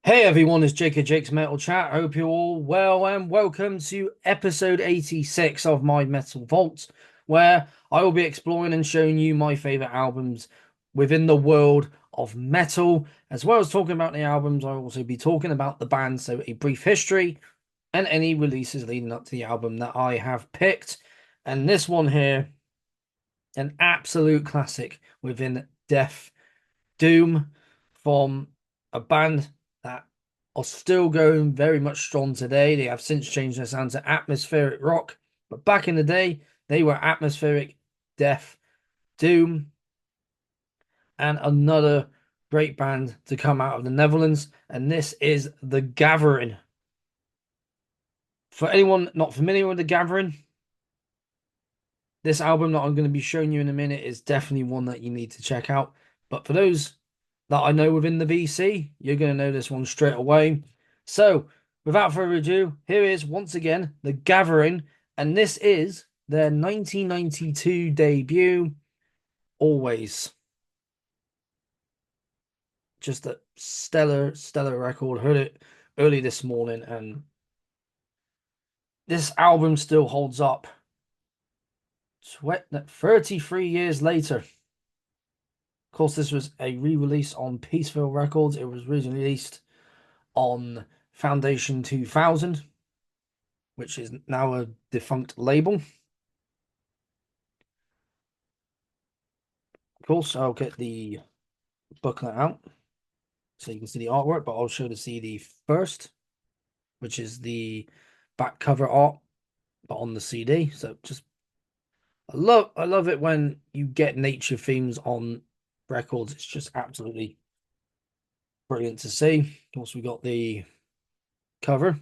Hey everyone, it's Jake at Jake's Metal Chat. Hope you're all well and welcome to episode 86 of my Metal Vault, where I will be exploring and showing you my favorite albums within the world of metal. As well as talking about the albums, I'll also be talking about the band, so a brief history and any releases leading up to the album that I have picked. And this one here, an absolute classic within Death Doom from a band that are still going very much strong today. They have since changed their sound to atmospheric rock, but back in the day, they were atmospheric death doom. And another great band to come out of the Netherlands, and this is The Gathering. For anyone not familiar with The Gathering, this album that I'm going to be showing you in a minute is definitely one that you need to check out. But for those that I know within the VC, you're going to know this one straight away. So, without further ado, here is once again The Gathering, and this is their 1992 debut, Always. Just a stellar record. Heard it early this morning, and this album still holds up 33 years later. Of course, this was a re-release on Peaceville Records. It was originally released on Foundation 2000, which is now a defunct label. Of course, I'll get the booklet out so you can see the artwork, but I'll show the CD first, which is the back cover art, but on the CD. So just I love it when you get nature themes on records. It's just absolutely brilliant to see. Of course, we got the cover,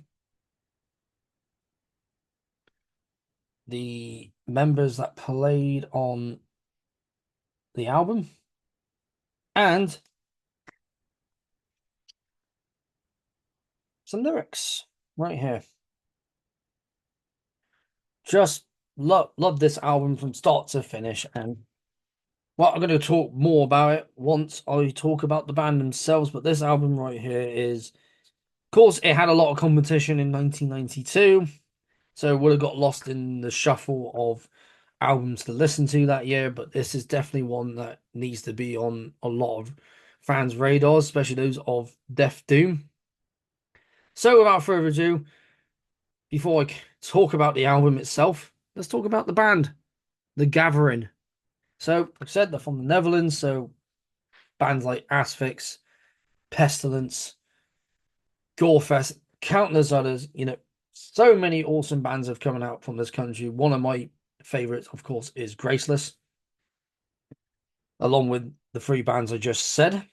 the members that played on the album, and some lyrics right here. Just love this album from start to finish, and well, I'm going to talk more about it once I talk about the band themselves. But this album right here is, of course, it had a lot of competition in 1992, so it would have got lost in the shuffle of albums to listen to that year. But this is definitely one that needs to be on a lot of fans' radars, especially those of Death Doom. So, without further ado, before I talk about the album itself, let's talk about the band, The Gathering. So, I've said they're from the Netherlands, so bands like Asphyx, Pestilence, Gorefest, countless others, so many awesome bands have come out from this country. One of my favorites, of course, is Graceless, along with the three bands I just said.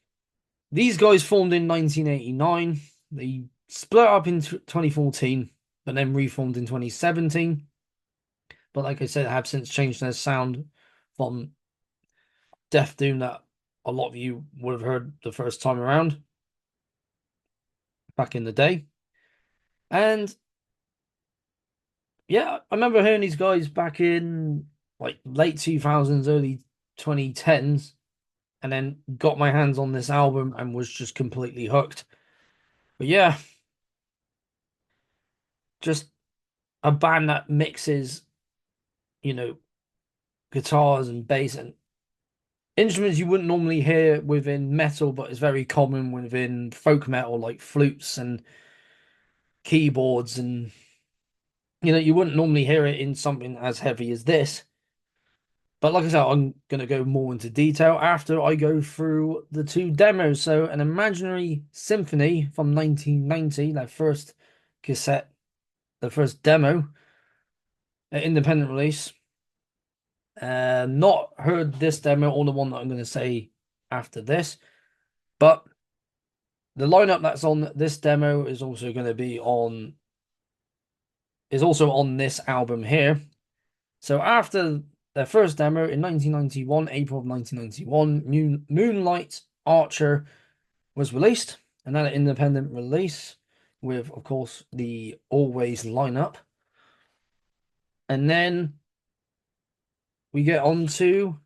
These guys formed in 1989. They split up in 2014, but then reformed in 2017. But like I said, have since changed their sound from Death Doom that a lot of you would have heard the first time around back in the day. And yeah, I remember hearing these guys back in like late 2000s, early 2010s, and then got my hands on this album and was just completely hooked. But yeah, just a band that mixes, you know, guitars and bass and instruments you wouldn't normally hear within metal, but is very common within folk metal, like flutes and keyboards. And, you wouldn't normally hear it in something as heavy as this. But like I said, I'm going to go more into detail after I go through the two demos. So, An Imaginary Symphony from 1990, their first cassette, the first demo, independent release. Not heard this demo or the one that I'm going to say after this, but the lineup that's on this demo is also going to be on this album here. So after their first demo in 1991, April of 1991, Moonlight Archer was released, another independent release with, of course, the Always lineup. And then we get on to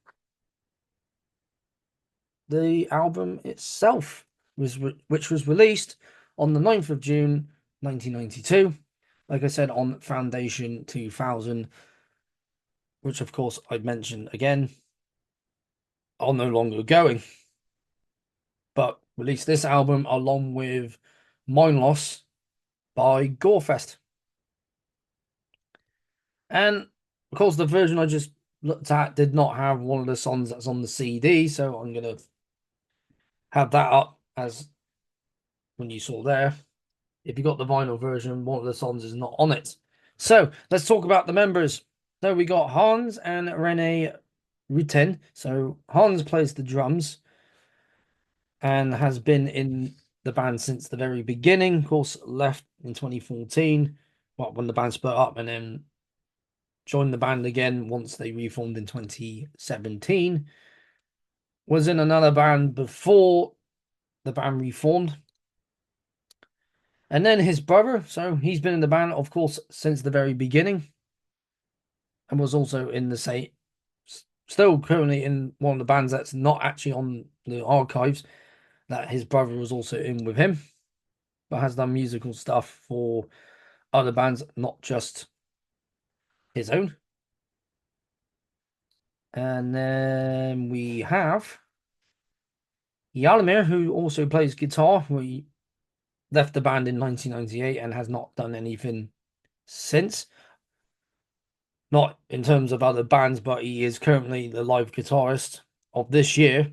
the album itself, which was released on the 9th of June 1992. Like I said, on Foundation 2000, which of course I've mentioned again, are no longer going, but released this album along with Mind Loss by Gorefest. And of course, the version I just looked at did not have one of the songs that's on the CD, so I'm going to have that up as when you saw there. If you got the vinyl version, one of the songs is not on it. So let's talk about the members. So we got Hans and Rene Rutten. So Hans plays the drums and has been in the band since the very beginning. Of course, left in 2014, when the band split up, and then joined the band again once they reformed in 2017. Was in another band before the band reformed. And then his brother, so he's been in the band, of course, since the very beginning, and was also in the same, still currently in one of the bands that's not actually on the archives, that his brother was also in with him, but has done musical stuff for other bands, not just his own. And then we have Jaromir, who also plays guitar. He left the band in 1998 and has not done anything since. Not in terms of other bands, but he is currently the live guitarist of this year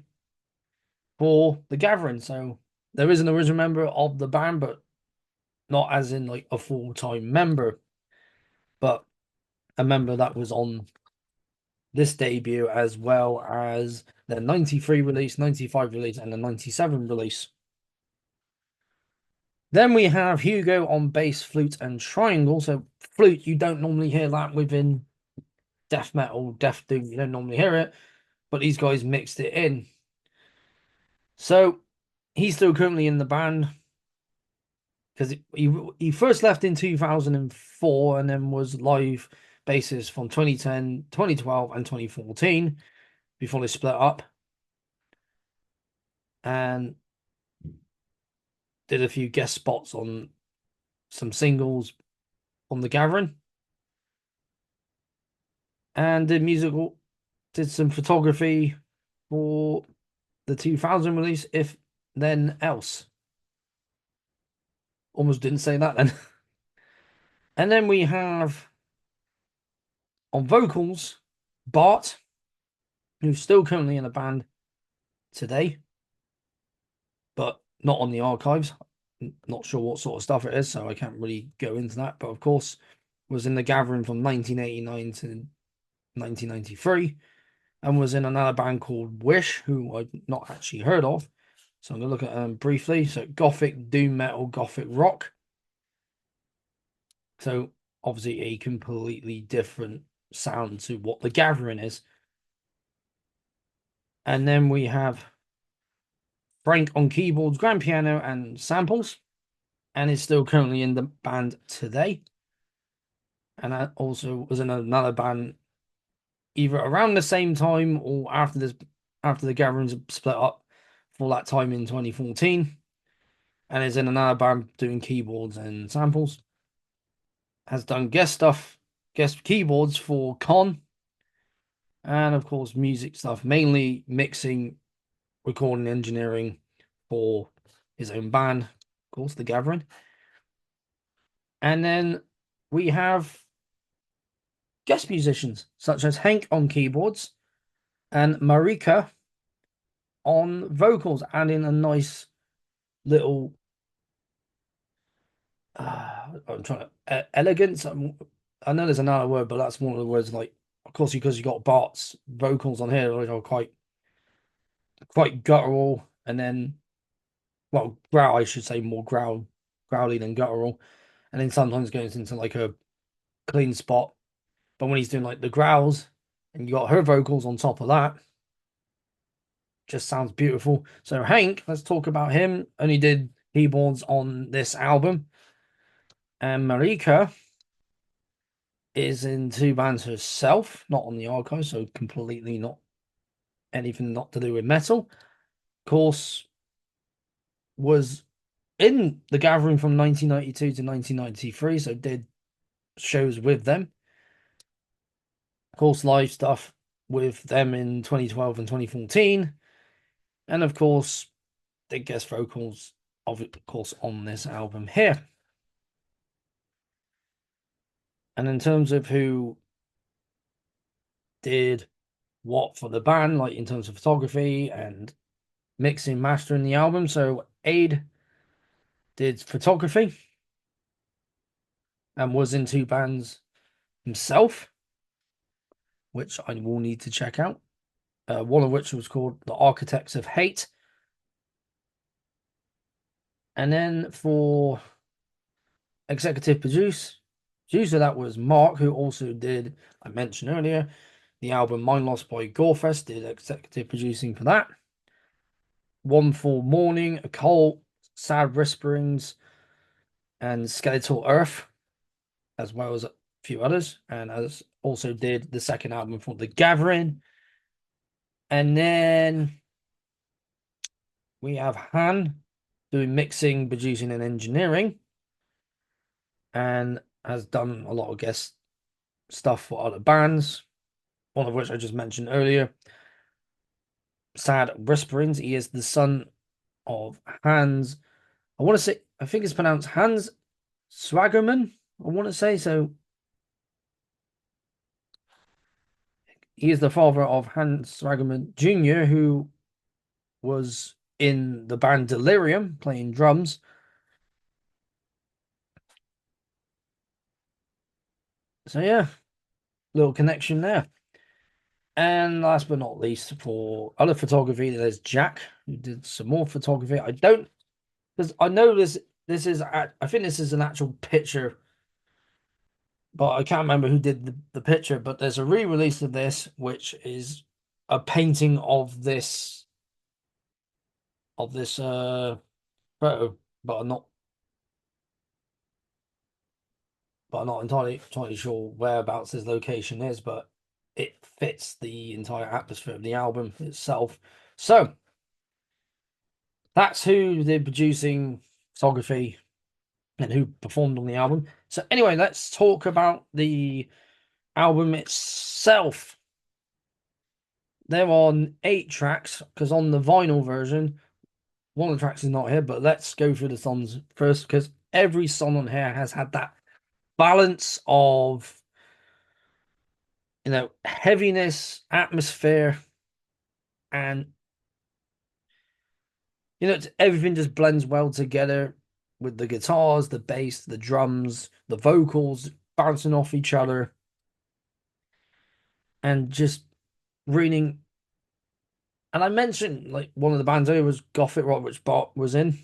for The Gathering. So there is an original member of the band, but not as in like a full-time member, but a member that was on this debut as well as the 93 release, 95 release, and the 97 release. Then we have Hugo on bass, flute, and triangle. So flute, you don't normally hear that within death metal, death doom. You don't normally hear it, but these guys mixed it in. So he's still currently in the band because he first left in 2004 and then was live bassist from 2010, 2012, and 2014 before they split up. And did a few guest spots on some singles on The Gathering. And did some photography for the 2000 release, If Then Else. Almost didn't say that then. And then we have on vocals, Bart, who's still currently in the band today, but not on the archives. Not sure what sort of stuff it is, so I can't really go into that. But of course, was in The Gathering from 1989 to 1993, and was in another band called Wish, who I've not actually heard of. So I'm going to look at them briefly. So gothic, doom metal, gothic rock. So obviously a completely different sound to what The Gathering is. And then we have Frank on keyboards, grand piano, and samples, and is still currently in the band today. And I also was in another band either around the same time or after the Gatherings split up for that time in 2014, and is in another band doing keyboards and samples. Has done guest keyboards for Con, and of course music stuff, mainly mixing, recording, engineering for his own band, of course, The Gathering. And then we have guest musicians such as Hank on keyboards and Marika on vocals, adding a nice little I'm trying to elegance. I know there's another word, but that's one of the words. Like, of course, because you got Bart's vocals on here, which are quite guttural, and then, well, growl, I should say, more growly than guttural, and then sometimes goes into like a clean spot. But when he's doing like the growls, and you got her vocals on top of that, just sounds beautiful. So Hank, let's talk about him. Only did keyboards on this album, and Marika is in two bands herself, not on the archive, so completely not anything not to do with metal. Of course, was in The Gathering from 1992 to 1993, so did shows with them. Of course, live stuff with them in 2012 and 2014. And of course, did guest vocals, of course, on this album here. And in terms of who did what for the band, like in terms of photography and mixing, mastering the album. So Ade did photography and was in two bands himself, which I will need to check out. One of which was called The Architects of Hate. And then for executive producer, that was Mark, who also did, I mentioned earlier, the album Mind Lost by Gorefest, did executive producing for that. One for Morning, Occult, Sad Whisperings, and Skeletal Earth, as well as a few others, and as also did the second album for The Gathering. And then we have Han doing mixing, producing, and engineering, and has done a lot of guest stuff for other bands, one of which I just mentioned earlier, Sad Whisperings. He is the son of Hans. I think it's pronounced Hans Swaggerman. I want to say so. He is the father of Hans Swaggerman Jr., who was in the band Delirium playing drums. So yeah, little connection there. And last but not least, for other photography, there's Jack, who did some more photography. I don't, because I know this is, I think this is an actual picture, but I can't remember who did the picture. But there's a re-release of this, which is a painting of this photo, but I'm not entirely sure whereabouts his location is, but it fits the entire atmosphere of the album itself. So that's who did producing, photography, and who performed on the album. So anyway, let's talk about the album itself. There are 8 tracks, because on the vinyl version, one of the tracks is not here, but let's go through the songs first, because every song on here has had that balance of, heaviness, atmosphere, and everything just blends well together with the guitars, the bass, the drums, the vocals bouncing off each other, and just reading. And I mentioned, like, one of the bands earlier was Gothic Rock, which Bart was in,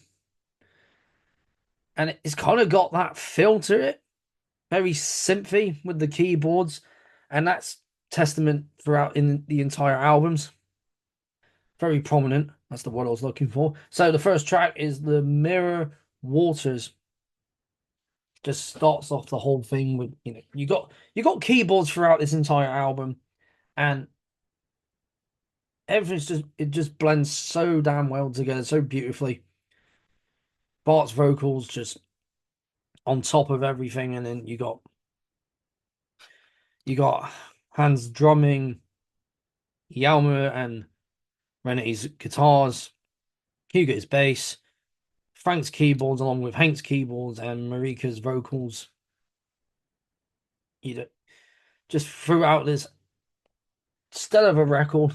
and it's kind of got that feel to it, very synthy with the keyboards, and that's testament throughout in the entire albums. Very prominent. That's the word I was looking for. So the first track is The Mirror Waters. Just starts off the whole thing with, you got keyboards throughout this entire album, and it just blends so damn well together, so beautifully. Bart's vocals just on top of everything, and then you got Hans drumming, Yalma and Renee's guitars, Hugo's bass, Frank's keyboards, along with Hank's keyboards and Marika's vocals. Just throughout this stellar of a record.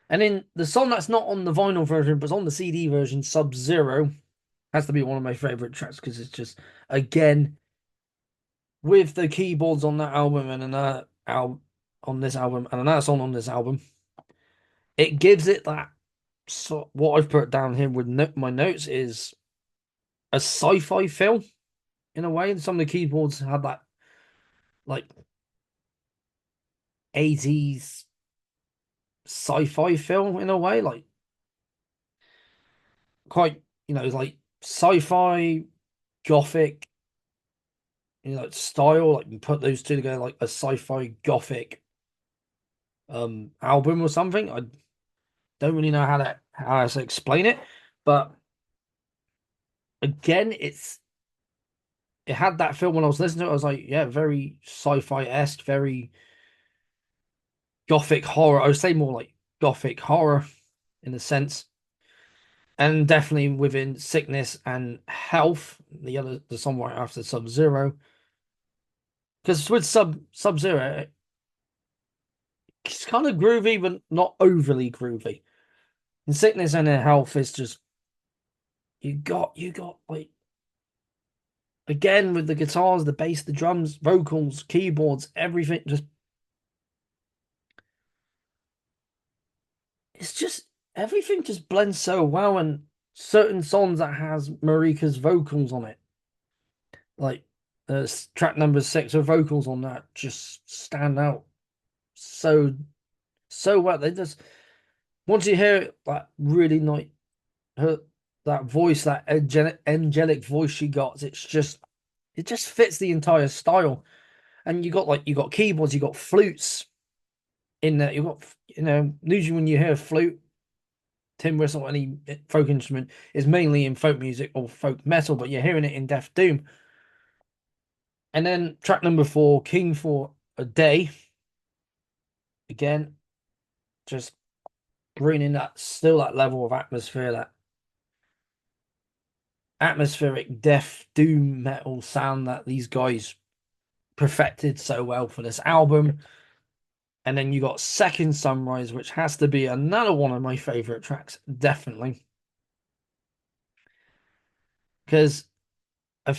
And in the song that's not on the vinyl version, but on the CD version, Sub Zero, has to be one of my favorite tracks, because it's just, again, with the keyboards on that album and another album on this album and another song on this album, it gives it that. So what I've put down here with my notes is a sci-fi feel in a way. And some of the keyboards have that, like, 80s sci-fi feel in a way, like quite, like sci-fi, gothic, like style. Like, you put those two together, like a sci-fi gothic album or something. I don't really know how to explain it, but again, it had that film when I was listening to it. I was like, yeah, very sci-fi-esque, very gothic horror. I would say more like gothic horror in a sense. And definitely within Sickness and Health, the song right after Sub-Zero. Because with Sub-Zero, it's kind of groovy, but not overly groovy. In Sickness and in Health, it's just you got like again with the guitars, the bass, the drums, vocals, keyboards, everything just it's just everything just blends so well, and certain songs that has Marika's vocals on it, like track number 6, her vocals on that just stand out so so well. They just once you hear it, like really like her that voice, that angelic voice she got, it just fits the entire style. And you got keyboards, you got flutes in there. You got usually when you hear a flute, tin whistle, any folk instrument is mainly in folk music or folk metal, but you're hearing it in Death Doom. And then track number 4, King for a Day, again, just bringing that level of atmosphere, that atmospheric death doom metal sound that these guys perfected so well for this album. And then you got Second Sunrise, which has to be another one of my favorite tracks, definitely. Because I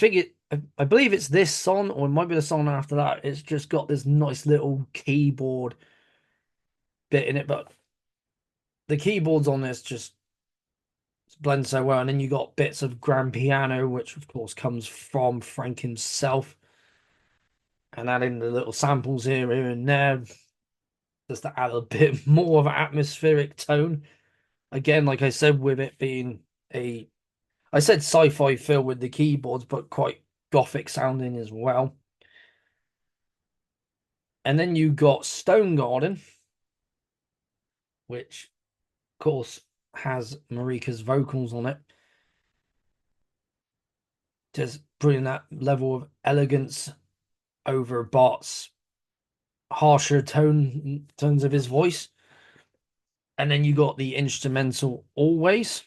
believe it's this song, or it might be the song after that. It's just got this nice little keyboard bit in it, but the keyboards on this just blend so well. And then you got bits of grand piano, which of course comes from Frank himself, and adding the little samples here and there, just to add a bit more of an atmospheric tone. Again, like I said, with it being I said sci-fi feel with the keyboards, but quite gothic sounding as well. And then you got Stone Garden, which of course has Marika's vocals on it. Just bringing that level of elegance over Bart's harsher tones of his voice. And then you got the instrumental Always,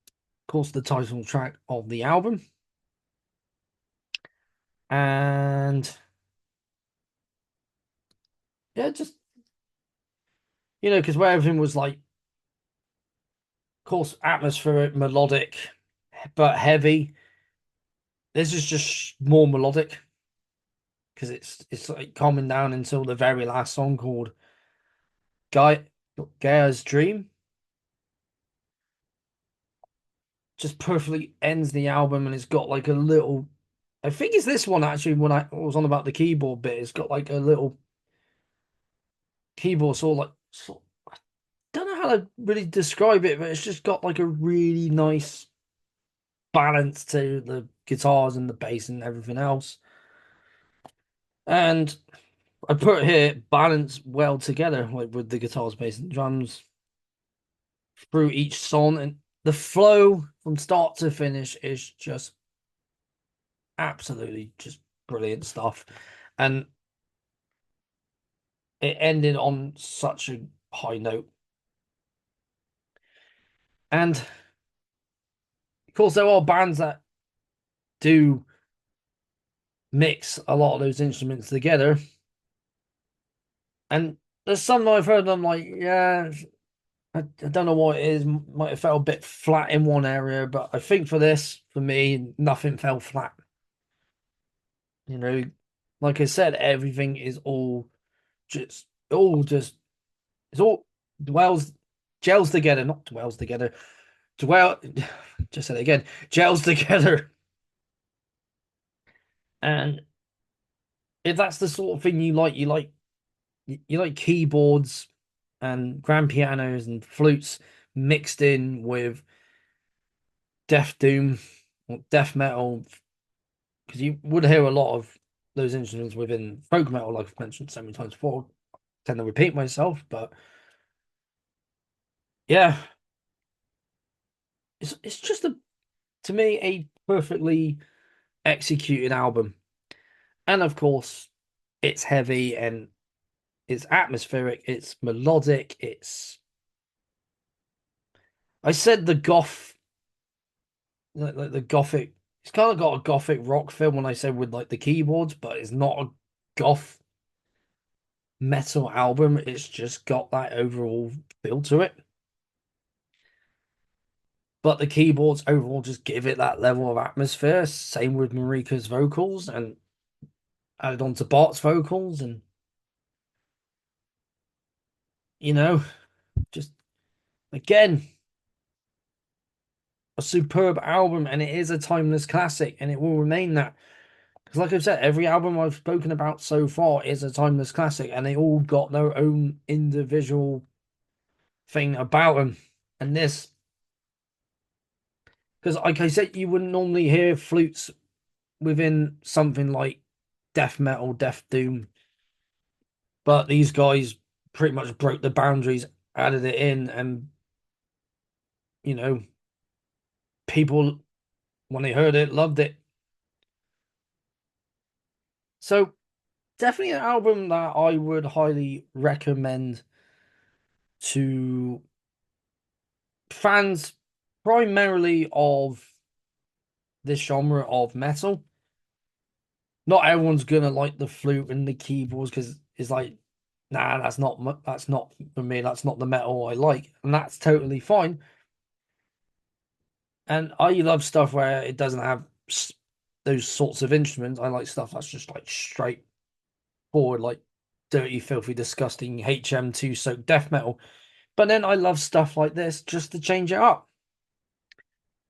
of course, the title track of the album. And yeah, just because where everything was like, of course, atmospheric, melodic, but heavy. This is just more melodic because it's like calming down until the very last song called Guy Gaia's Dream. Just perfectly ends the album, and it's got like a little. I think it's this one actually. When I was on about the keyboard bit, it's got like a little keyboard I don't know how to really describe it, but it's just got like a really nice balance to the guitars and the bass and everything else. And I put here balance well together, like with the guitars, bass, and drums through each song, and the flow from start to finish is just absolutely just brilliant stuff. And it ended on such a high note. And of course, there are bands that do mix a lot of those instruments together. And there's some I've heard, I'm like, yeah, I don't know what it is. Might have felt a bit flat in one area, but I think for this, for me, nothing fell flat. You know, like I said, everything is all just, it's all dwells, gels together, not dwells together, dwell, just said it again, gels together. And if that's the sort of thing you like keyboards and grand pianos and flutes mixed in with death doom or death metal, because you would hear a lot of those instruments within folk metal, like I've mentioned so many times before. I tend to repeat myself, but yeah, it's just to me a perfectly executed album. And of course, it's heavy and it's atmospheric, it's melodic, it's I said the goth like the gothic, it's kind of got a gothic rock feel when I said with like the keyboards, but it's not a goth metal album. It's just got that overall feel to it. But the keyboards overall just give it that level of atmosphere. Same with Marika's vocals and added on to Bart's vocals, and you know, just again, a superb album, and it is a timeless classic, and it will remain that. Because, like I've said, every album I've spoken about so far is a timeless classic, and they all got their own individual thing about them. And this, because like I said, you wouldn't normally hear flutes within something like death metal, death doom, but these guys pretty much broke the boundaries, added it in, and you know, people when they heard it loved it. So definitely an album that I would highly recommend to fans primarily of this genre of metal. Not everyone's gonna like the flute and the keyboards because it's like, nah, that's not for me. That's not the metal I like, and that's totally fine. And I love stuff where it doesn't have those sorts of instruments. I like stuff that's just like straightforward, like dirty, filthy, disgusting HM2 soaked death metal. But then I love stuff like this just to change it up.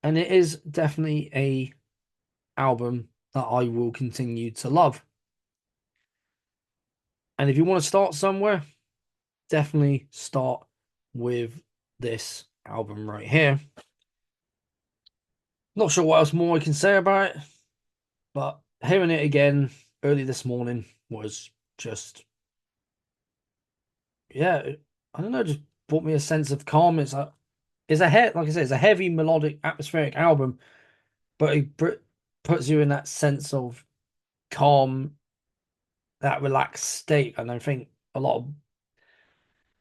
And it is definitely a album that I will continue to love. And if you want to start somewhere, definitely start with this album right here. Not sure what else more I can say about it, but hearing it again early this morning was just, yeah, I don't know, just brought me a sense of calm. Like I said, it's a heavy, melodic, atmospheric album, but it puts you in that sense of calm, that relaxed state. And I think a lot of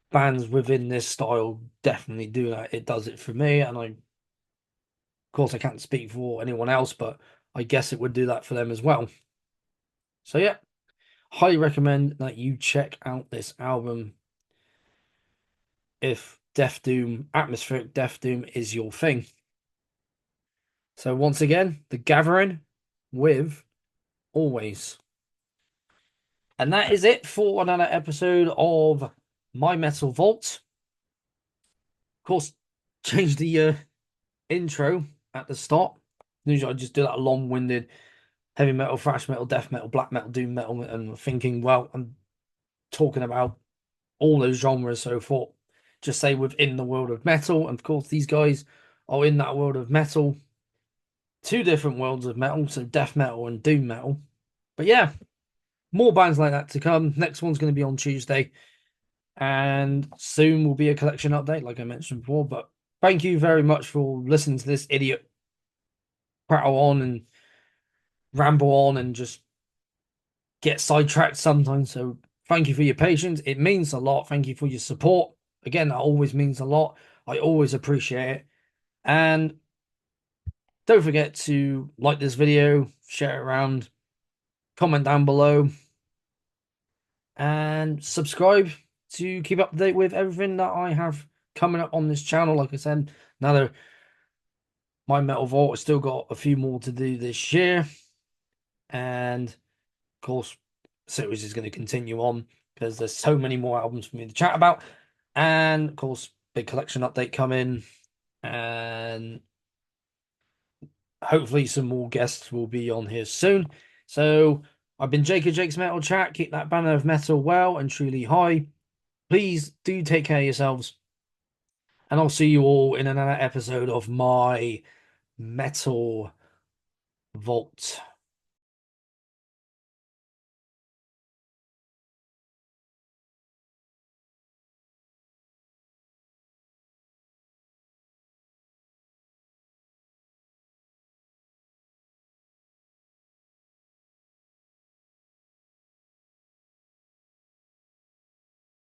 bands within this style definitely do that. It does it for me, and of course, I can't speak for anyone else, but I guess it would do that for them as well. So yeah, highly recommend that you check out this album if Death Doom, atmospheric Death Doom is your thing. So once again, The Gathering with Always. And that is it for another episode of My Metal Vault. Of course, change the intro at the start. Usually I just do that long-winded heavy metal, thrash metal, death metal, black metal, doom metal, and thinking, well, I'm talking about all those genres so forth. Just say within the world of metal. And of course, these guys are in that world of metal. Two different worlds of metal, so death metal and doom metal. But yeah, more bands like that to come. Next one's going to be on Tuesday. And soon will be a collection update, like I mentioned before. But thank you very much for listening to this idiot prattle on and ramble on and just get sidetracked sometimes. So thank you for your patience. It means a lot. Thank you for your support. Again, that always means a lot. I always appreciate it. And don't forget to like this video, share it around, comment down below, and subscribe to keep up to date with everything that I have coming up on this channel. Like I said, now that My Metal Vault has still got a few more to do this year. And of course, series is going to continue on because there's so many more albums for me to chat about. And of course, big collection update coming, and hopefully some more guests will be on here soon. So I've been Jake of Jake's Metal Chat. Keep that banner of metal well and truly high. Please do take care of yourselves. And I'll see you all in another episode of My Metal Vault.